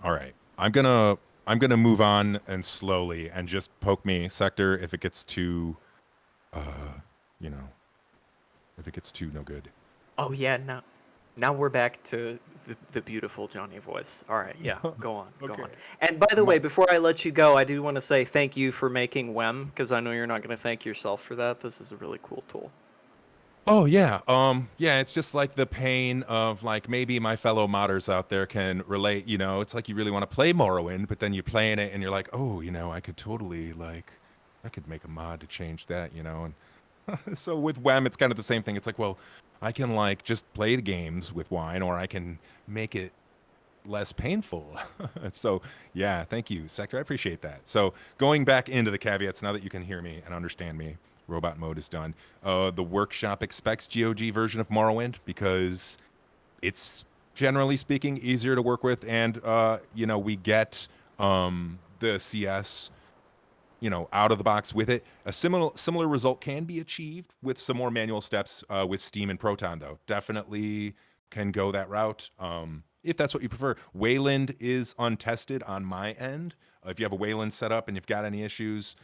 All right. I'm gonna move on and slowly and just poke me sector if it gets too you know, if it gets too no good. Oh yeah, now we're back to the beautiful Johnny voice. All right, yeah, go on, go on. Okay. And by the My, way, before I let you go, I do want to say thank you for making WEM because I know you're not going to thank yourself for that. This is a really cool tool. oh yeah. Yeah, it's just like the pain of like maybe my fellow modders out there can relate, it's like you really want to play Morrowind, but then you're playing it and you're like, "Oh, I could totally like I could make a mod to change that, and so with WEM, it's kind of the same thing. It's like, well, I can like just play the games with wine, or I can make it less painful. So yeah, thank you, Sector. I appreciate that. So going back into the caveats, now that you can hear me and understand me, robot mode is done. The workshop expects GOG version of Morrowind because it's generally speaking easier to work with, and we get the CS out of the box with it. A similar result can be achieved with some more manual steps with Steam and Proton, though. Definitely can go that route if that's what you prefer. Wayland is untested on my end. If you have a Wayland set up and you've got any issues,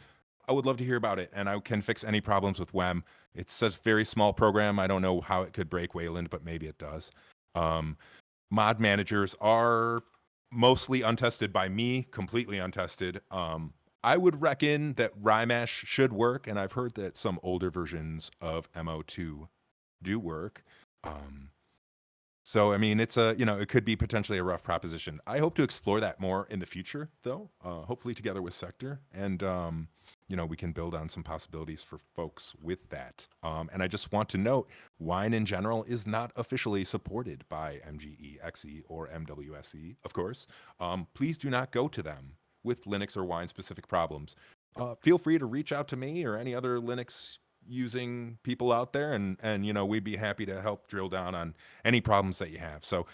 I would love to hear about it, and I can fix any problems with WEM. It's a very small program. I don't know how it could break Wayland, but maybe it does. Um, Mod managers are mostly untested by me, completely untested. I would reckon that Rymash should work, and I've heard that some older versions of MO2 do work. Um, so I mean, it could be potentially a rough proposition. I hope to explore that more in the future, though. Hopefully together with Sector, and we can build on some possibilities for folks with that. And I just want to note, wine in general is not officially supported by MGE, or MWSE, of course. Please do not go to them with Linux or wine specific problems. Feel free to reach out to me or any other Linux using people out there, and we'd be happy to help drill down on any problems that you have. So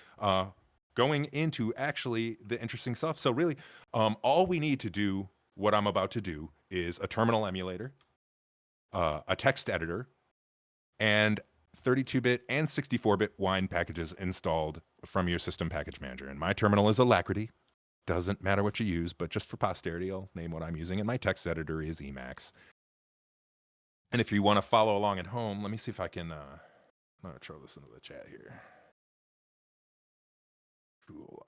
going into actually the interesting stuff. So really, all we need to do what I'm about to do is a terminal emulator, a text editor, and 32-bit and 64-bit wine packages installed from your system package manager. And my terminal is Alacrity. Doesn't matter what you use, but just for posterity, I'll name what I'm using. And my text editor is Emacs. And if you want to follow along at home, let me see if I can. I'm gonna throw this into the chat here. Cool.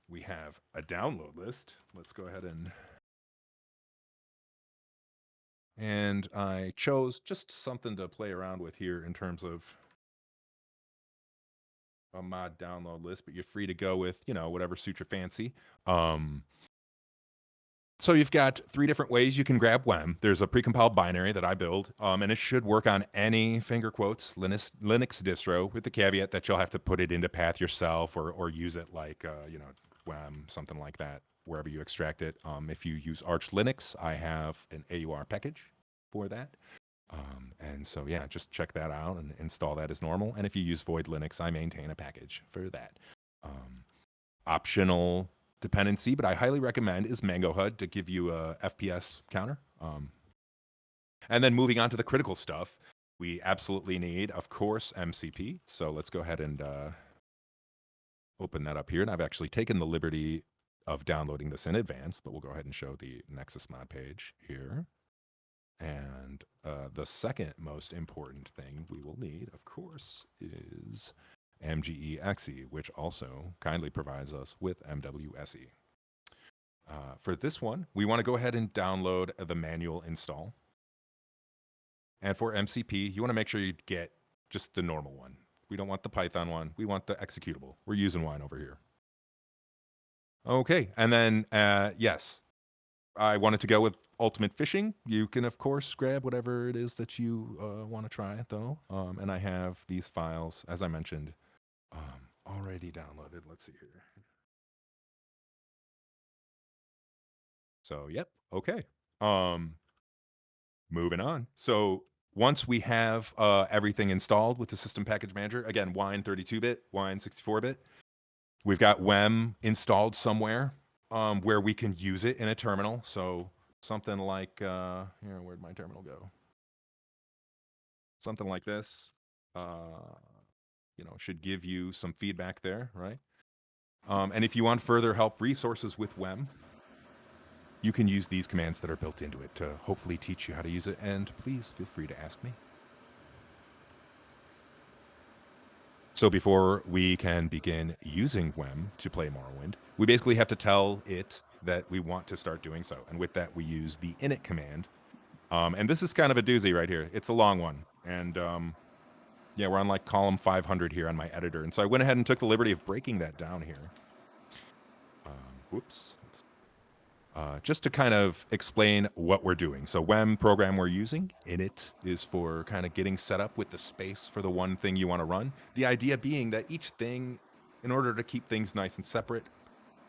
We have a download list. Let's go ahead and I chose just something to play around with here in terms of a mod download list, but you're free to go with, whatever suits your fancy. So you've got 3 different ways you can grab WEM. There's a precompiled binary that I build, and it should work on any finger quotes Linux distro, with the caveat that you'll have to put it into path yourself or use it like WEM, something like that, wherever you extract it. If you use Arch Linux, I have an AUR package for that. And so yeah, just check that out and install that as normal. And if you use Void Linux, I maintain a package for that. Optional dependency, but I highly recommend, is Mango HUD to give you a FPS counter. And then moving on to the critical stuff, we absolutely need, of course, MCP. So let's go ahead and open that up here. And I've actually taken the liberty of downloading this in advance, but we'll go ahead and show the Nexus mod page here. And the second most important thing we will need, of course, is MGE, which also kindly provides us with MWSE. For this one, we want to go ahead and download the manual install. And for MCP, you want to make sure you get just the normal one. We don't want the Python one. We want the executable. We're using wine over here. Okay, and then, yes, I wanted to go with Ultimate Fishing. You can, of course, grab whatever it is that you want to try, though. And I have these files, as I mentioned, already downloaded. Let's see here. So, yep, okay. Moving on. So once we have everything installed with the system package manager, again, Wine 32-bit, Wine 64-bit, we've got WEM installed somewhere where we can use it in a terminal. So something like, here, where'd my terminal go? Something like this, should give you some feedback there, right? And if you want further help resources with WEM, you can use these commands that are built into it to hopefully teach you how to use it. And please feel free to ask me. So before we can begin using WEM to play Morrowind, we basically have to tell it that we want to start doing so. And with that, we use the init command. And this is kind of a doozy right here. It's a long one. And yeah, we're on like column 500 here on my editor. And so I went ahead and took the liberty of breaking that down here. Whoops. Just to kind of explain what we're doing. So WEM program we're using, init, is for kind of getting set up with the space for the one thing you want to run. The idea being that each thing, in order to keep things nice and separate,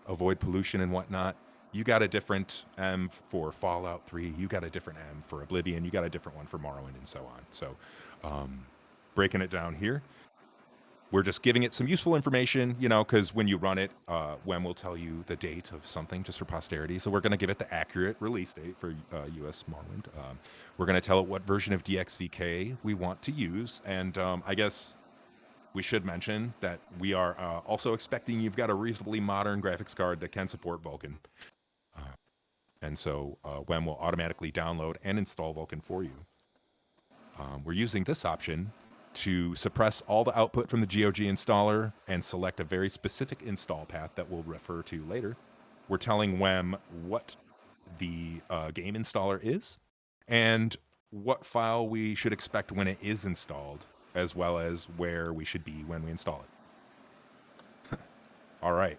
avoid pollution and whatnot, you got a different M for Fallout 3, you got a different M for Oblivion, you got a different one for Morrowind, and so on. So breaking it down here, we're just giving it some useful information, you know, because when you run it, WEM will tell you the date of something just for posterity. So we're going to give it the accurate release date for US Morrowind. We're going to tell it what version of DXVK we want to use. And I guess we should mention that we are also expecting you've got a reasonably modern graphics card that can support Vulkan. And so WEM will automatically download and install Vulkan for you. We're using this option to suppress all the output from the GOG installer and select a very specific install path that we'll refer to later. We're telling WEM what the game installer is and what file we should expect when it is installed, as well as where we should be when we install it. All right.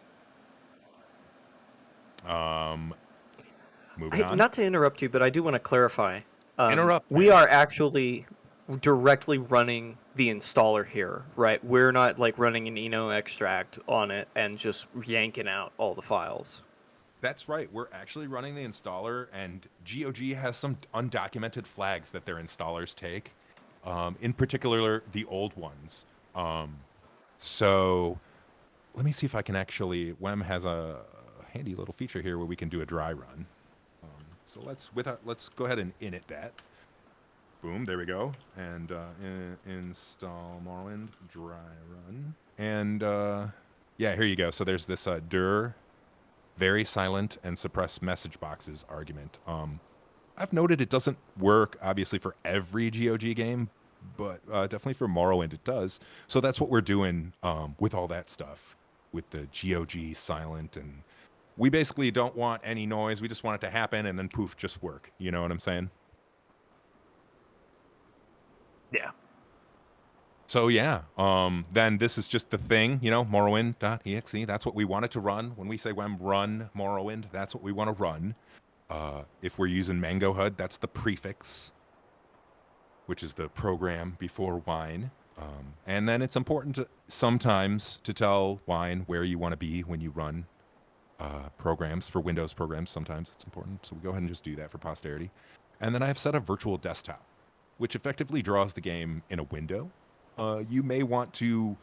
Moving on. Not to interrupt you, but I do want to clarify. Interrupt, We man. are actually directly running the installer here, right? We're not like running an Eno extract on it and just yanking out all the files. That's right. We're actually running the installer, and GOG has some undocumented flags that their installers take, in particular the old ones. So let me see if I can actually. WEM has a handy little feature here where we can do a dry run. So let's go ahead and init that. Boom, there we go. And install Morrowind dry run. And yeah, here you go. So there's this dir very silent and suppress message boxes argument. I've noted it doesn't work obviously for every GOG game, but definitely for Morrowind it does. So that's what we're doing with all that stuff, with the GOG silent, and we basically don't want any noise. We just want it to happen and then poof, just work. You know what I'm saying? Yeah. So yeah, then this is just the thing, you know, Morrowind.exe. That's what we want it to run. When we say WEM run Morrowind, that's what we want to run. If we're using Mango HUD, that's the prefix, which is the program before wine. And then it's important to sometimes to tell wine where you want to be when you run programs. For Windows programs, sometimes it's important. So we go ahead and just do that for posterity. And then I have set a virtual desktop, which effectively draws the game in a window. You may want to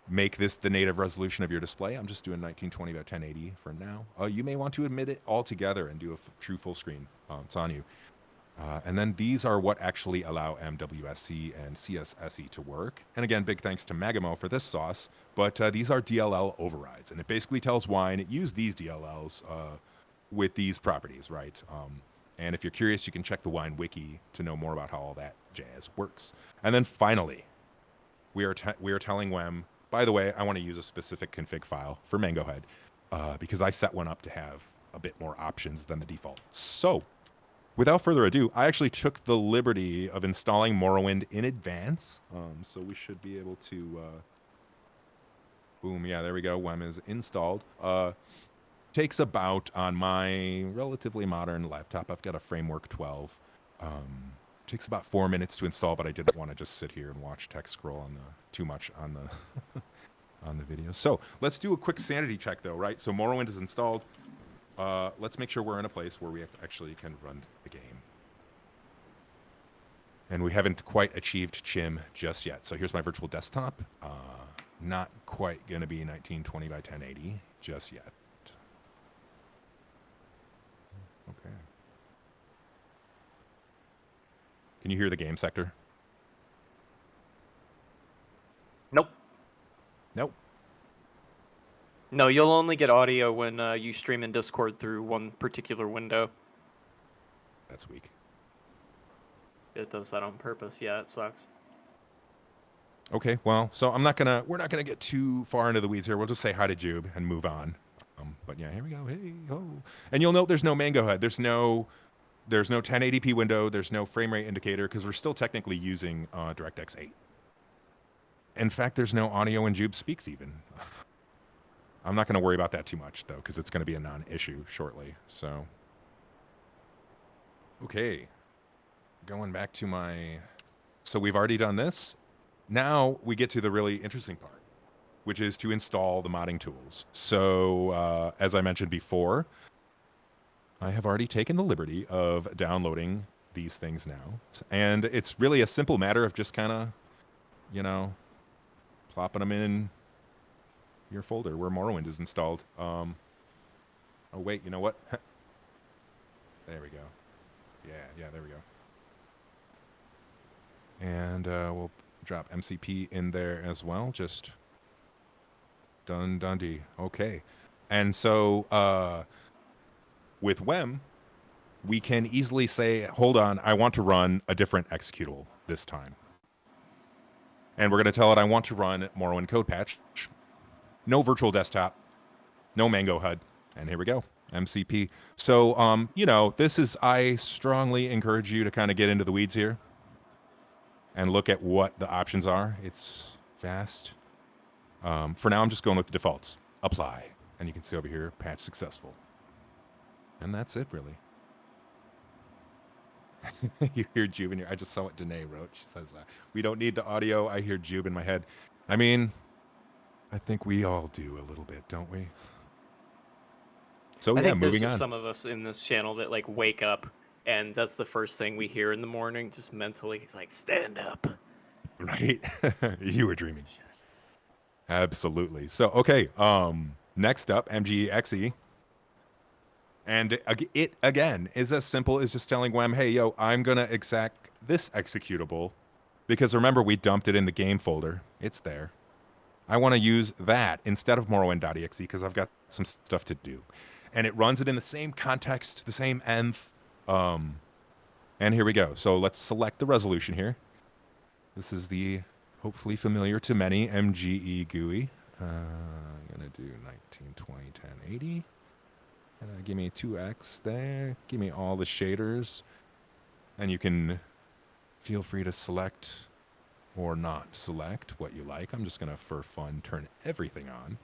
make this the native resolution of your display. I'm just doing 1920 by 1080 for now. You may want to omit it altogether and do a true full screen. It's on you. And then these are what actually allow MWSE and CSSE to work. And again, big thanks to Magamo for this sauce. But these are DLL overrides. And it basically tells Wine, use these DLLs with these properties, right? And if you're curious, you can check the Wine wiki to know more about how all that jazz works. And then finally, we are telling WEM, by the way, I want to use a specific config file for Mango Head because I set one up to have a bit more options than the default. So without further ado, I actually took the liberty of installing Morrowind in advance. So we should be able to, boom, yeah, there we go. WEM is installed. Takes about, on my relatively modern laptop, I've got a Framework 12. Takes about 4 minutes to install, but I didn't want to just sit here and watch text scroll on too much on the on the video. So let's do a quick sanity check, though, right? So Morrowind is installed. Let's make sure we're in a place where we actually can run the game. And we haven't quite achieved Chim just yet. So here's my virtual desktop. Not quite going to be 1920 by 1080 just yet. Okay. Can you hear the game sector? Nope. Nope. No, you'll only get audio when you stream in Discord through one particular window. That's weak. It does that on purpose. Yeah, it sucks. Okay, well, so we're not gonna get too far into the weeds here. We'll just say hi to Jube and move on. But yeah, here we go. Hey ho, and you'll note there's no Mango HUD. There's no 1080p window. There's no frame rate indicator because we're still technically using DirectX 8. In fact, there's no audio when Jube speaks even. I'm not going to worry about that too much though because it's going to be a non-issue shortly. So, okay, going back to my. So we've already done this. Now we get to the really interesting part, which is to install the modding tools. So as I mentioned before, I have already taken the liberty of downloading these things now. And it's really a simple matter of just kind of, plopping them in your folder where Morrowind is installed. Oh, wait, you know what? There we go. Yeah, there we go. And we'll drop MCP in there as well. Just dundee. Okay. And so with WEM, we can easily say, hold on, I want to run a different executable this time. And we're going to tell it I want to run Morrowind Code Patch. No virtual desktop, no Mango HUD. And here we go, MCP. So, I strongly encourage you to kind of get into the weeds here and look at what the options are. It's fast. For now, I'm just going with the defaults. Apply. And you can see over here, patch successful. And that's it, really. You hear Jube in your... I just saw what Danae wrote. She says, we don't need the audio. I hear Jube in my head. I mean, I think we all do a little bit, don't we? So, I think there's moving just on. some of us in this channel that like wake up and that's the first thing we hear in the morning, just mentally. He's like, stand up. Right? You were dreaming. Absolutely. So, okay. Next up, MWSE. And it, again, is as simple as just telling WEM, hey, yo, I'm going to exec this executable. Because remember, we dumped it in the game folder. It's there. I want to use that instead of Morrowind.exe because I've got some stuff to do. And it runs it in the same context, the same env. And here we go. So let's select the resolution here. This is the hopefully familiar to many MGE GUI. I'm going to do 1920 1080. Give me 2x there. Give me all the shaders. And you can feel free to select or not select what you like. I'm just going to, for fun, turn everything on.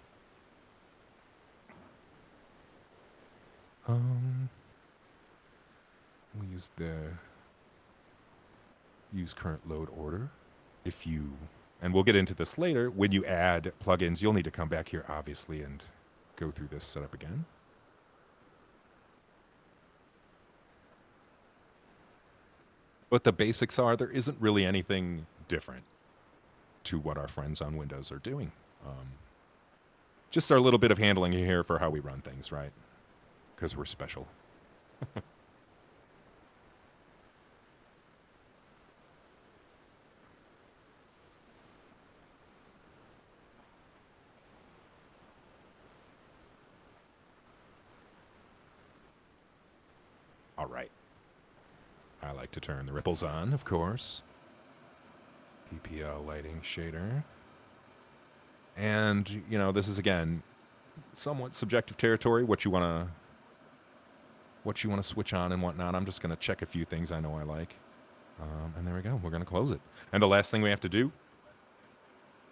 We'll use use current load order. And we'll get into this later. When you add plugins, you'll need to come back here, obviously, and go through this setup again. But the basics are there isn't really anything different to what our friends on Windows are doing. Just our little bit of handling here for how we run things, right? Because we're special. All right. I like to turn the ripples on, of course. PPL lighting shader. And, this is, again, somewhat subjective territory, what you want to switch on and whatnot. I'm just going to check a few things I know I like. And there we go. We're going to close it. And the last thing we have to do,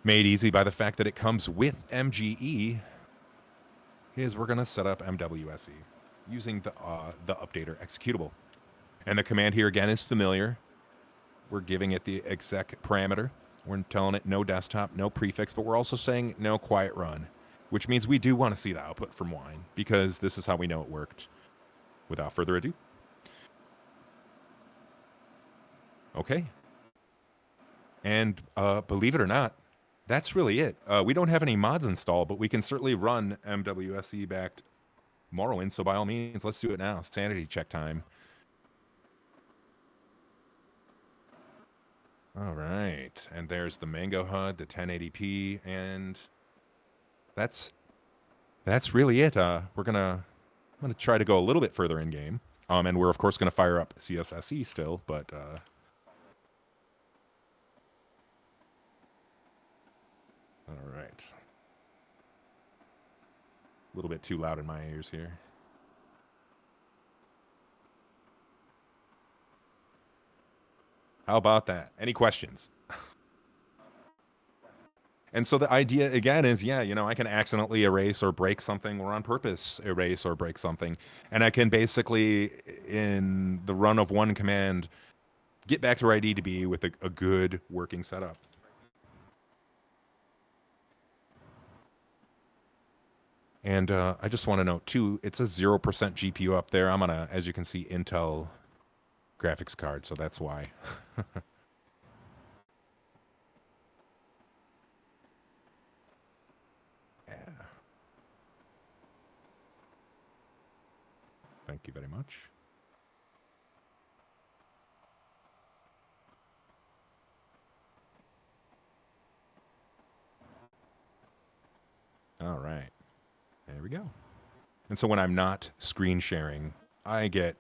made easy by the fact that it comes with MGE, is we're going to set up MWSE using the updater executable. And the command here, again, is familiar. We're giving it the exec parameter. We're telling it no desktop, no prefix, but we're also saying no quiet run, which means we do want to see the output from Wine because this is how we know it worked. Without further ado. Okay. And believe it or not, that's really it. We don't have any mods installed, but we can certainly run MWSE-backed Morrowind, so by all means, let's do it now. Sanity check time. All right, and there's the Mango HUD, the 1080p, and that's that's really it. I'm gonna try to go a little bit further in game. And we're of course gonna fire up CSSE still, but all right. A little bit too loud in my ears here. How about that? Any questions? And so the idea again is, yeah, you know, I can accidentally erase or break something, or on purpose erase or break something, and I can basically, in the run of one command, get back to where I need to be with a good working setup. And I just want to note too, it's a 0% GPU up there. I'm on a, as you can see, Intel graphics card, so that's why. Yeah. Thank you very much. All right. There we go. And so when I'm not screen sharing, I get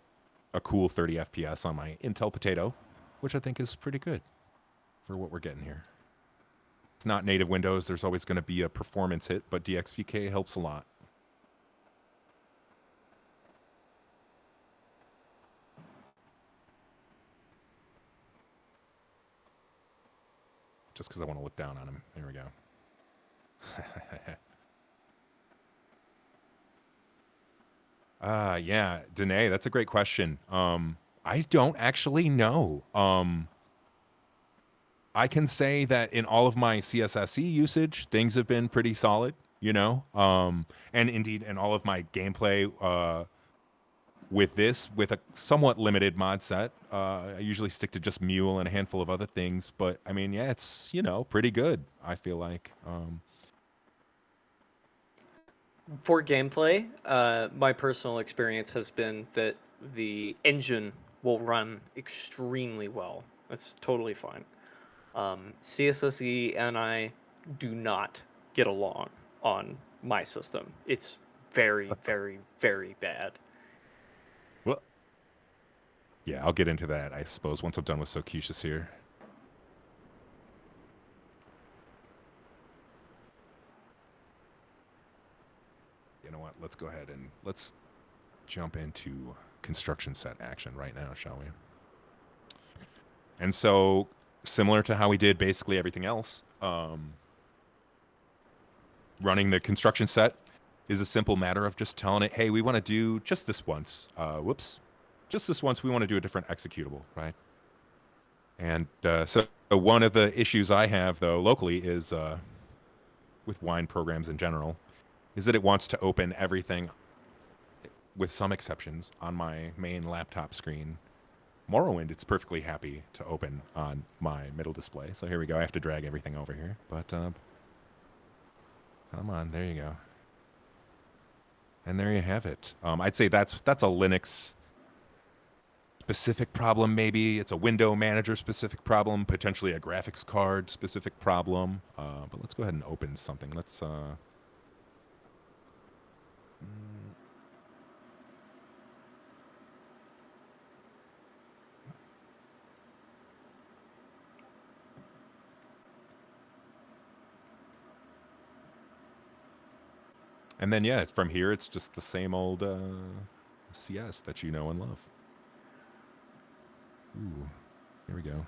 a cool 30 FPS on my Intel Potato, which I think is pretty good for what we're getting here. It's not native Windows. There's always going to be a performance hit, but DXVK helps a lot. Just because I want to look down on him. There we go. Yeah, Danae, that's a great question. I don't actually know. I can say that in all of my CSSE usage, things have been pretty solid, you know? And indeed, in all of my gameplay with this, with a somewhat limited mod set, I usually stick to just Mule and a handful of other things. But, I mean, yeah, it's, you know, pretty good, I feel like. For gameplay, my personal experience has been that the engine will run extremely well. It's totally fine. CSSE and I do not get along on my system. It's very, very, very bad. Well, yeah, I'll get into that, I suppose, once I'm done with Socucius here. You know what? Let's go ahead and let's jump into construction set action right now, shall we? And so, similar to how we did basically everything else, running the construction set is a simple matter of just telling it, hey, we want to do just this once. Just this once, we want to do a different executable, right? And so one of the issues I have, though, locally is with wine programs in general, is that it wants to open everything, with some exceptions, on my main laptop screen. Morrowind, it's perfectly happy to open on my middle display. So here we go. I have to drag everything over here. But come on, there you go. And there you have it. I'd say that's a Linux specific problem, maybe. It's a window manager specific problem, potentially a graphics card specific problem. But let's go ahead and open something. Let's... And then, yeah, from here, it's just the same old CS that you know and love. Ooh, here we go.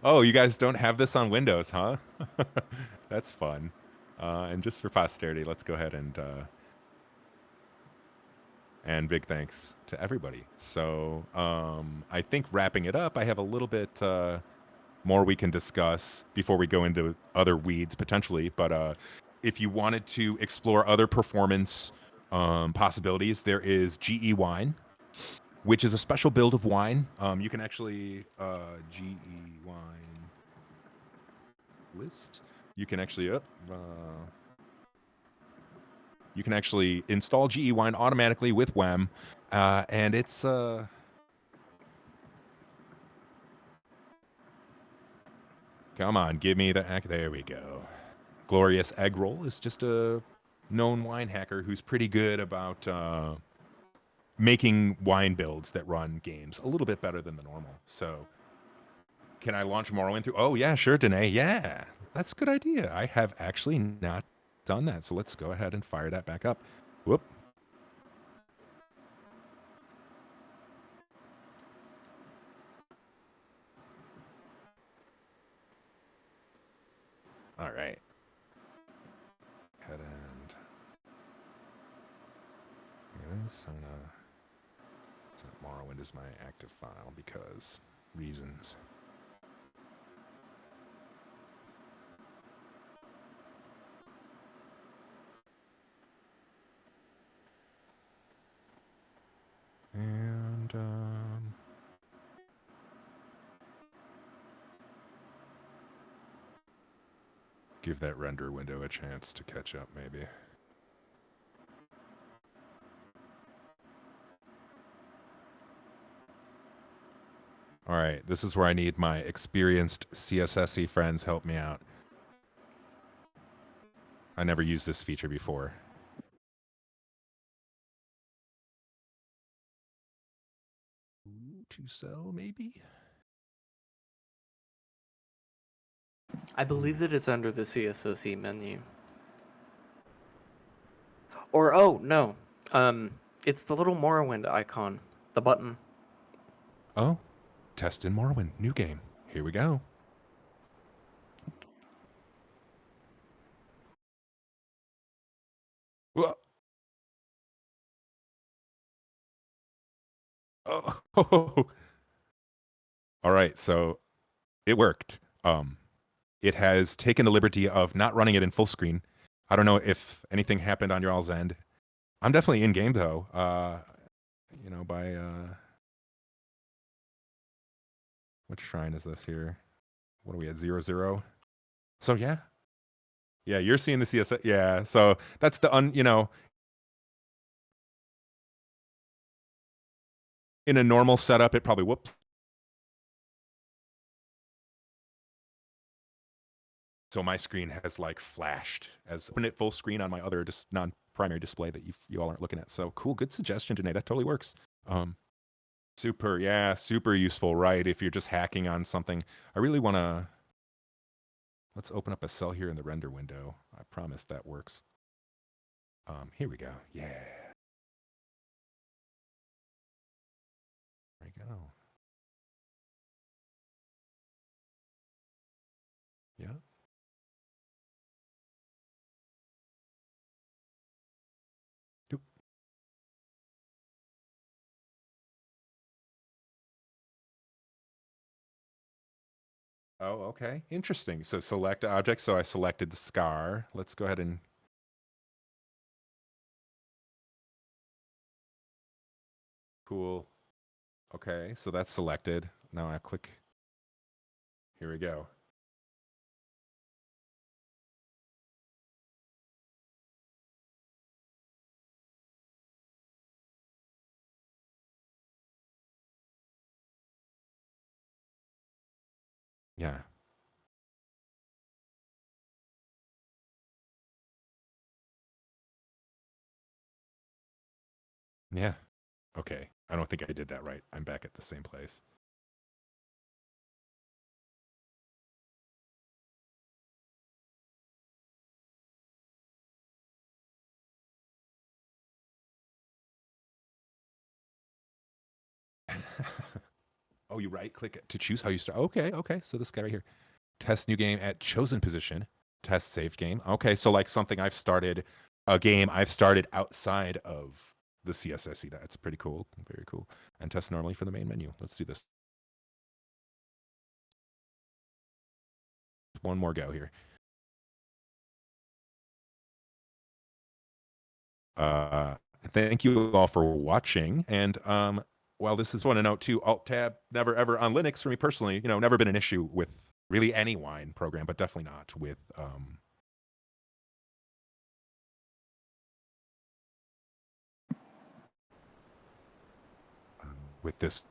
Oh, you guys don't have this on Windows, huh? That's fun. And just for posterity, let's go ahead and big thanks to everybody. So I think wrapping it up, I have a little bit more we can discuss before we go into other weeds potentially. But if you wanted to explore other performance possibilities, there is GE Wine, which is a special build of wine. You can actually GE Wine list. You can actually you can actually install GE Wine automatically with WEM, and it's Come on, give me the egg. There we go. Glorious Egg Roll is just a known wine hacker who's pretty good about making wine builds that run games a little bit better than the normal. So, can I launch Morrowind through? Oh, yeah, sure, Danae. Yeah, that's a good idea. I have actually not done that. So, let's go ahead and fire that back up. Whoop. All right. Head and this. I'm gonna set Morrowind as my active file because reasons. And give that render window a chance to catch up, maybe. All right, this is where I need my experienced CSSE friends help me out. I never used this feature before. To sell, maybe? I believe that it's under the CSSE menu. Or, oh, no. It's the little Morrowind icon. The button. Oh, test in Morrowind, new game. Here we go. Whoa. Oh. All right, so it worked. It has taken the liberty of not running it in full screen. I don't know if anything happened on your all's end. I'm definitely in game though. You know, by what shrine is this here? What are we at? 0, 0? So yeah. Yeah, you're seeing the CSS. Yeah, so that's the you know, in a normal setup, it probably whoops. So my screen has like flashed as open it full screen on my other just non-primary display that you all aren't looking at. So cool, good suggestion, Danae. That totally works. Super, yeah, super useful, right? If you're just hacking on something, I really want to. Let's open up a cell here in the render window. I promise that works. Here we go. Yeah. There we go. Yeah. Doop. Oh, okay. Interesting. So select object. So I selected the scar. Let's go ahead and. Cool. Okay. So that's selected. Now I click. Here we go. Yeah. Yeah. Okay. I don't think I did that right. I'm back at the same place. Oh, you right click to choose how you start. Okay. Okay. So this guy right here. Test new game at chosen position. Test saved game. Okay. So like something I've started, a game I've started outside of the CSSE. That's pretty cool. Very cool. And test normally for the main menu. Let's do this. One more go here. Uh, Thank you all for watching. And while this is one to note too, Alt Tab never ever on Linux for me personally. You know, never been an issue with really any wine program, but definitely not with this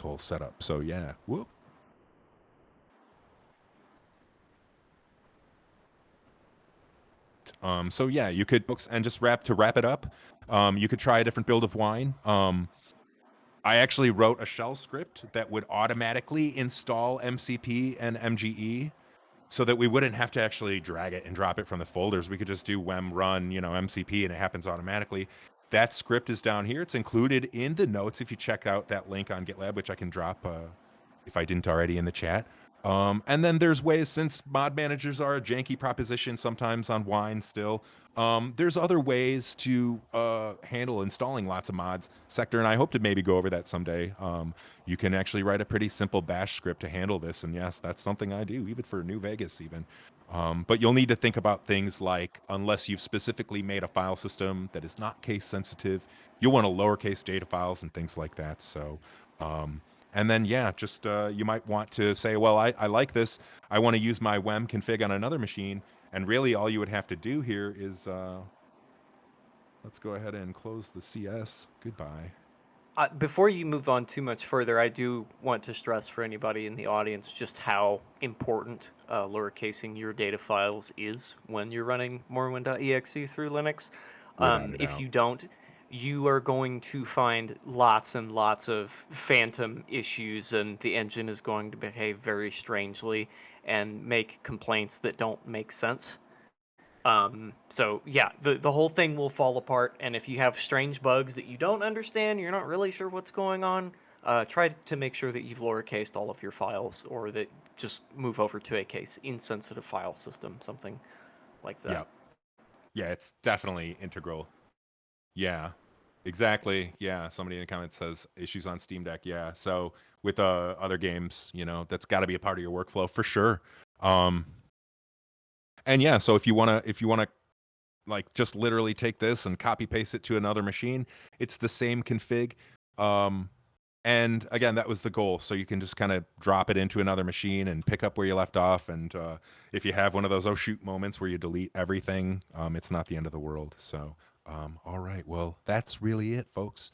whole setup. So yeah, whoop. So yeah, you could books and just wrap it up. You could try a different build of wine. I actually wrote a shell script that would automatically install MCP and MGE so that we wouldn't have to actually drag it and drop it from the folders. We could just do wem run, MCP, and it happens automatically. That script is down here. It's included in the notes if you check out that link on GitLab, which I can drop if I didn't already in the chat. And then there's ways, since mod managers are a janky proposition sometimes on wine still, there's other ways to handle installing lots of mods. Sector and I hope to maybe go over that someday. You can actually write a pretty simple bash script to handle this. And yes, that's something I do, even for New Vegas even. But you'll need to think about things like, unless you've specifically made a file system that is not case sensitive, you'll want to lowercase data files and things like that. So, and then, yeah, just you might want to say, well, I like this. I want to use my WEM config on another machine. And really, all you would have to do here is, let's go ahead and close the CS. Goodbye. Before you move on too much further, I do want to stress for anybody in the audience just how important lowercasing your data files is when you're running Morrowind.exe through Linux. Without a If doubt. you don't, you are going to find lots and lots of phantom issues, and the engine is going to behave very strangely and make complaints that don't make sense. So yeah, the whole thing will fall apart, and if you have strange bugs that you don't understand, you're not really sure what's going on, try to make sure that you've lowercased all of your files, or that just move over to a case insensitive file system, something like that. Yeah. Yeah, it's definitely integral. Yeah, exactly. Yeah, somebody in the comments says issues on Steam Deck. Yeah, so with other games, that's got to be a part of your workflow for sure. And yeah, so if you wanna like just literally take this and copy paste it to another machine, it's the same config. And again, that was the goal. So you can just kind of drop it into another machine and pick up where you left off. And if you have one of those oh shoot moments where you delete everything, it's not the end of the world. So all right, well, that's really it, folks.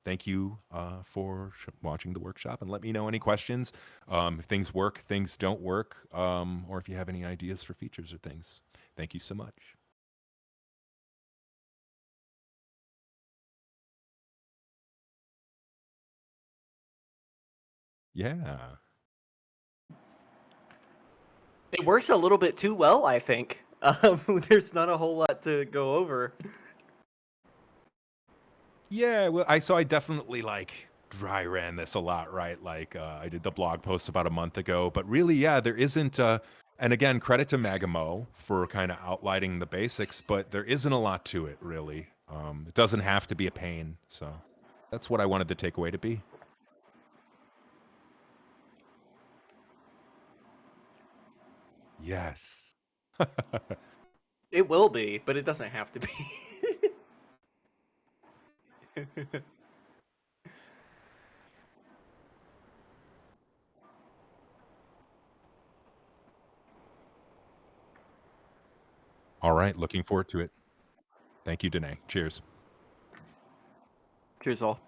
Thank you for watching the workshop, and let me know any questions, if things work, things don't work, or if you have any ideas for features or things. Thank you so much. Yeah. It works a little bit too well, I think. There's not a whole lot to go over. Yeah, well, I definitely like dry ran this a lot, right? Like I did the blog post about a month ago, but really, yeah, there isn't. And again, credit to Magamo for kind of outlining the basics, but there isn't a lot to it, really. It doesn't have to be a pain, so that's what I wanted the takeaway to be. Yes. It will be, but it doesn't have to be. All right, looking forward to it. Thank you, Danae. Cheers. Cheers all.